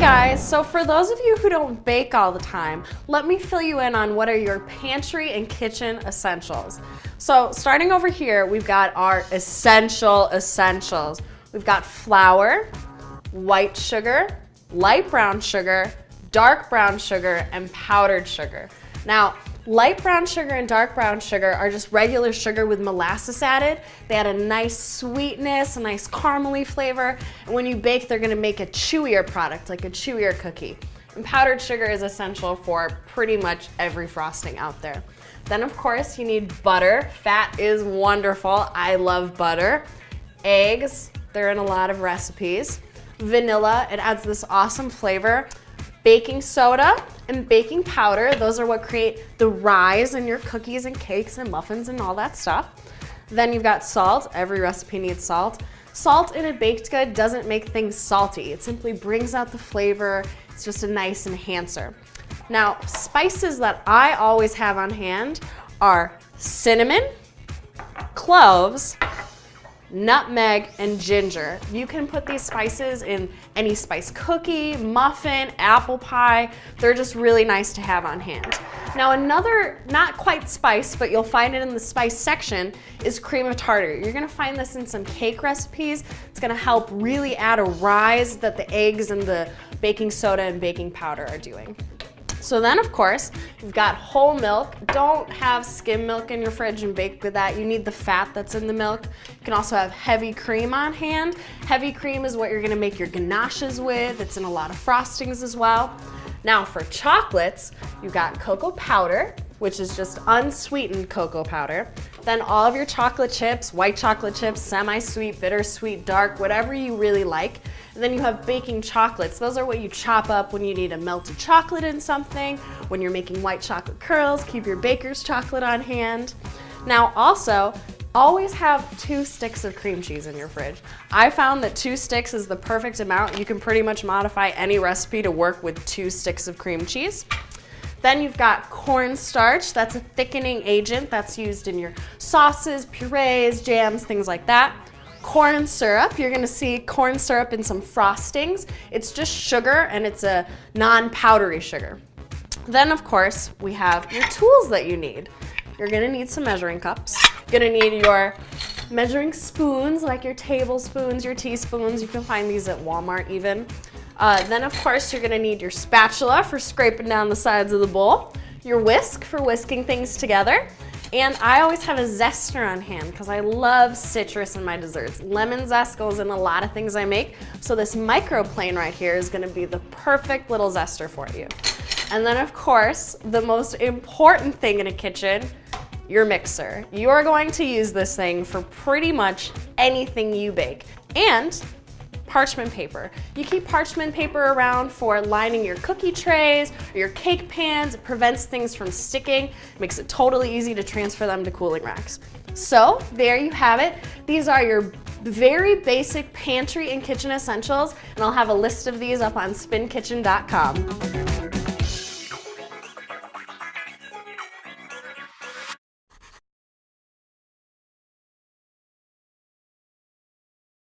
guys, so for those of you who don't bake all the time, let me fill you in on what are your pantry and kitchen essentials. So starting over here, we've got our essentials. We've got flour, white sugar, light brown sugar, dark brown sugar, and powdered sugar. Now, light brown sugar and dark brown sugar are just regular sugar with molasses added. They add a nice sweetness, a nice caramely flavor, and when you bake, they're gonna make a chewier product, like a chewier cookie. And powdered sugar is essential for pretty much every frosting out there. Then of course, you need butter. Fat is wonderful. I love butter. Eggs, they're in a lot of recipes. Vanilla, it adds this awesome flavor. Baking soda and baking powder, those are what create the rise in your cookies and cakes and muffins and all that stuff. Then you've got salt. Every recipe needs salt. Salt in a baked good doesn't make things salty. It simply brings out the flavor. It's just a nice enhancer. Now, spices that I always have on hand are cinnamon, cloves, nutmeg, and ginger. You can put these spices in any spice cookie, muffin, apple pie. They're just really nice to have on hand. Now another, not quite spice, but you'll find it in the spice section, is cream of tartar. You're gonna find this in some cake recipes. It's gonna help really add a rise that the eggs and the baking soda and baking powder are doing. So then of course, you've got whole milk. Don't have skim milk in your fridge and bake with that. You need the fat that's in the milk. You can also have heavy cream on hand. Heavy cream is what you're gonna make your ganaches with. It's in a lot of frostings as well. Now for chocolates, you've got cocoa powder, which is just unsweetened cocoa powder. Then all of your chocolate chips, white chocolate chips, semi-sweet, bittersweet, dark, whatever you really like. And then you have baking chocolates. Those are what you chop up when you need a melted chocolate in something, when you're making white chocolate curls, keep your baker's chocolate on hand. Now also, always have 2 sticks of cream cheese in your fridge. I found that 2 sticks is the perfect amount. You can pretty much modify any recipe to work with 2 sticks of cream cheese. Then you've got cornstarch. That's a thickening agent that's used in your sauces, purees, jams, things like that. Corn syrup, you're gonna see corn syrup in some frostings. It's just sugar and it's a non-powdery sugar. Then of course, we have your tools that you need. You're gonna need some measuring cups. You're gonna need your measuring spoons, like your tablespoons, your teaspoons. You can find these at Walmart even. Then of course, you're gonna need your spatula for scraping down the sides of the bowl, your whisk for whisking things together, and I always have a zester on hand because I love citrus in my desserts. Lemon zest goes in a lot of things I make, so this microplane right here is gonna be the perfect little zester for you. And then of course, the most important thing in a kitchen, your mixer. You are going to use this thing for pretty much anything you bake. And parchment paper. You keep parchment paper around for lining your cookie trays or your cake pans. It prevents things from sticking. It makes it totally easy to transfer them to cooling racks. So there you have it. These are your very basic pantry and kitchen essentials, and I'll have a list of these up on spinkitchen.com.